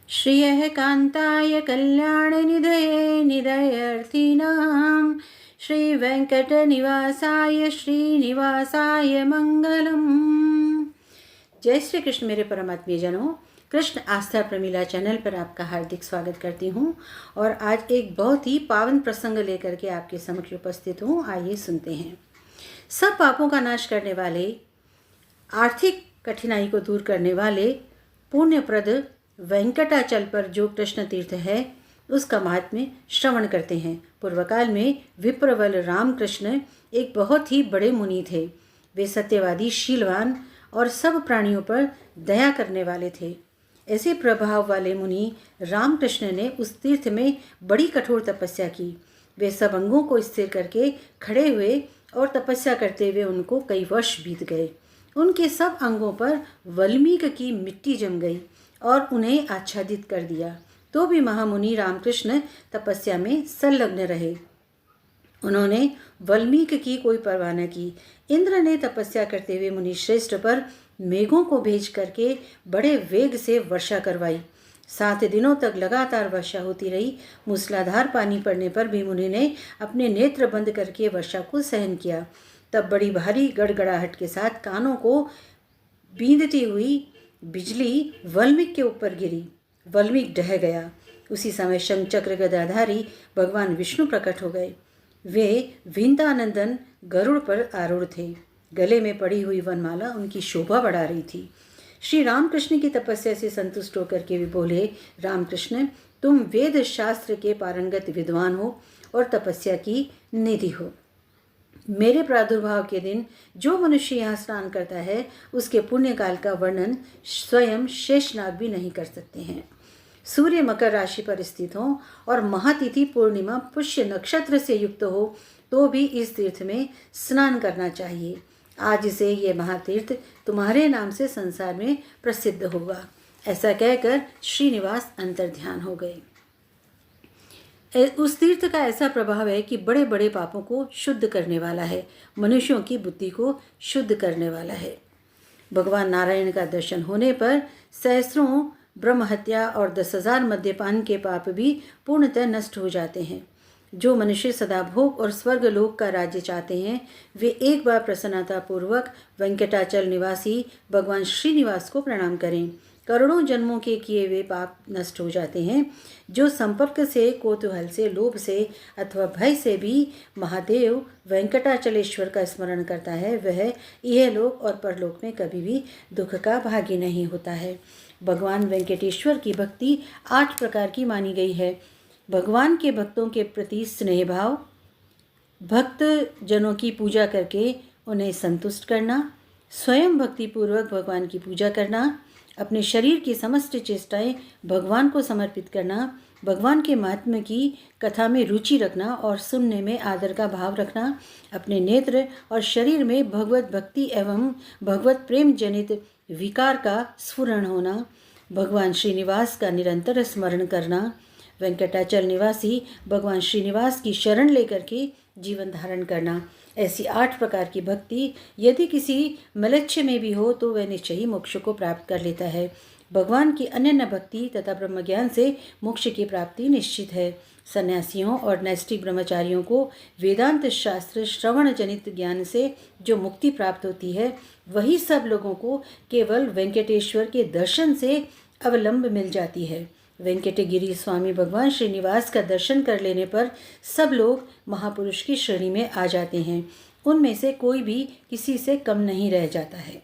श्रियः कान्ताय कल्याणनिधये निधयर्थिनां श्रीवेंकटनिवासाय श्रीनिवासाय मंगलम। जय श्री कृष्ण मेरे परमात्मीयजनों, कृष्ण आस्था प्रमीला चैनल पर आपका हार्दिक स्वागत करती हूँ। और आज एक बहुत ही पावन प्रसंग लेकर के आपके समक्ष उपस्थित हूँ। आइए सुनते हैं। सब पापों का नाश करने वाले, आर्थिक कठिनाई को दूर करने वाले पुण्यप्रद वेंकटाचल पर जो कृष्ण तीर्थ है उसका महात्म्य श्रवण करते हैं। पूर्वकाल में विप्रवल रामकृष्ण एक बहुत ही बड़े मुनि थे। वे सत्यवादी, शीलवान और सब प्राणियों पर दया करने वाले थे। ऐसे प्रभाव वाले मुनि रामकृष्ण ने उस तीर्थ में बड़ी कठोर तपस्या की। वे सब अंगों को स्थिर करके खड़े हुए और तपस्या करते हुए उनको कई वर्ष बीत गए। उनके सब अंगों पर वल्मीक की मिट्टी जम गई और उन्हें आच्छादित कर दिया। तो भी महामुनि रामकृष्ण तपस्या में संलग्न रहे। उन्होंने वल्मीक की कोई परवाह न की। इंद्र ने तपस्या करते हुए मुनि श्रेष्ठ पर मेघों को भेज करके बड़े वेग से वर्षा करवाई। 7 दिनों तक लगातार वर्षा होती रही। मूसलाधार पानी पड़ने पर भी मुनि ने अपने नेत्र बंद करके वर्षा को सहन किया। तब बड़ी भारी गड़गड़ाहट के साथ कानों को बींधती हुई बिजली वल्मीक के ऊपर गिरी। वल्मीक ढह गया। उसी समय शंख चक्र गदाधारी भगवान विष्णु प्रकट हो गए। वे विंतानंदन गरुड़ पर आरूढ़ थे। गले में पड़ी हुई वनमाला उनकी शोभा बढ़ा रही थी। श्री रामकृष्ण की तपस्या से संतुष्ट होकर के वे बोले, रामकृष्ण, तुम वेद शास्त्र के पारंगत विद्वान हो और तपस्या की निधि हो। मेरे प्रादुर्भाव के दिन जो मनुष्य यहाँ स्नान करता है उसके पुण्य काल का वर्णन स्वयं शेषनाग भी नहीं कर सकते हैं। सूर्य मकर राशि पर स्थित हो और महातिथि पूर्णिमा पुष्य नक्षत्र से युक्त हो तो भी इस तीर्थ में स्नान करना चाहिए। आज से ये महातीर्थ तुम्हारे नाम से संसार में प्रसिद्ध होगा। ऐसा कहकर श्रीनिवास अंतर्ध्यान हो गए। उस तीर्थ का ऐसा प्रभाव है कि बड़े बड़े पापों को शुद्ध करने वाला है, मनुष्यों की बुद्धि को शुद्ध करने वाला है। भगवान नारायण का दर्शन होने पर सहस्रों ब्रह्महत्या और 10,000 मद्यपान के पाप भी पूर्णतः नष्ट हो जाते हैं। जो मनुष्य सदा भोग और स्वर्गलोक का राज्य चाहते हैं वे एक बार प्रसन्नता पूर्वक वेंकटाचल निवासी भगवान श्रीनिवास को प्रणाम करें। करोड़ों जन्मों के किए हुए पाप नष्ट हो जाते हैं। जो संपर्क से, कौतूहल से, लोभ से अथवा भय से भी महादेव वेंकटाचलेश्वर का स्मरण करता है वह इहलोक और परलोक में कभी भी दुख का भागी नहीं होता है। भगवान वेंकटेश्वर की भक्ति 8 प्रकार की मानी गई है। भगवान के भक्तों के प्रति स्नेह भाव, भक्त जनों की पूजा करके उन्हें संतुष्ट करना, स्वयं भक्तिपूर्वक भगवान की पूजा करना, अपने शरीर की समस्त चेष्टाएं भगवान को समर्पित करना, भगवान के महात्म्य की कथा में रुचि रखना और सुनने में आदर का भाव रखना, अपने नेत्र और शरीर में भगवत भक्ति एवं भगवत प्रेम जनित विकार का स्फुरण होना, भगवान श्रीनिवास का निरंतर स्मरण करना, वेंकटाचल निवासी भगवान श्रीनिवास की शरण लेकर के जीवन धारण करना। ऐसी 8 प्रकार की भक्ति यदि किसी मलक्ष्य में भी हो तो वह निश्चय ही मोक्ष को प्राप्त कर लेता है। भगवान की अनन्य भक्ति तथा ब्रह्मज्ञान से मोक्ष की प्राप्ति निश्चित है। सन्यासियों और नैष्ठिक ब्रह्मचारियों को वेदांत शास्त्र श्रवण जनित ज्ञान से जो मुक्ति प्राप्त होती है वही सब लोगों को केवल वेंकटेश्वर के दर्शन से अवलंब मिल जाती है। वेंकटगिरी स्वामी भगवान श्रीनिवास का दर्शन कर लेने पर सब लोग महापुरुष की श्रेणी में आ जाते हैं। उनमें से कोई भी किसी से कम नहीं रह जाता है।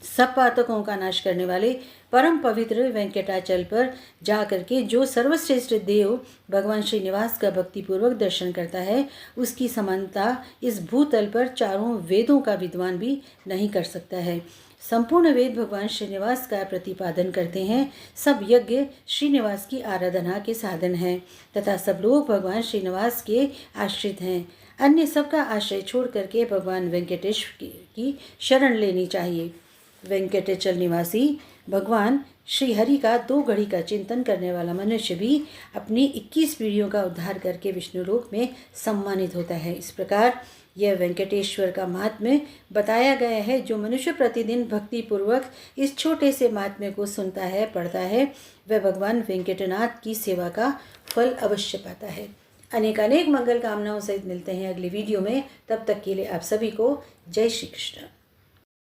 सब पातकों का नाश करने वाले परम पवित्र वेंकटाचल पर जा करके जो सर्वश्रेष्ठ देव भगवान श्रीनिवास का भक्तिपूर्वक दर्शन करता है उसकी समानता इस भूतल पर चारों वेदों का विद्वान भी नहीं कर सकता है। संपूर्ण वेद भगवान श्रीनिवास का प्रतिपादन करते हैं। सब यज्ञ श्रीनिवास की आराधना के साधन हैं तथा सब लोग भगवान श्रीनिवास के आश्रित हैं। अन्य सबका आश्रय छोड़ करके भगवान वेंकटेश की शरण लेनी चाहिए। वेंकटाचल निवासी भगवान श्री हरि का 2 घड़ी का चिंतन करने वाला मनुष्य भी अपनी 21 पीढ़ियों का उद्धार करके विष्णु लोक में सम्मानित होता है। इस प्रकार यह वेंकटेश्वर का महात्म्य बताया गया है। जो मनुष्य प्रतिदिन भक्ति पूर्वक इस छोटे से महात्म्य को सुनता है, पढ़ता है, वह भगवान वेंकटनाथ की सेवा का फल अवश्य पाता है। अनेक अनेक मंगल कामनाओं सहित मिलते हैं अगली वीडियो में। तब तक के लिए आप सभी को जय श्री कृष्ण।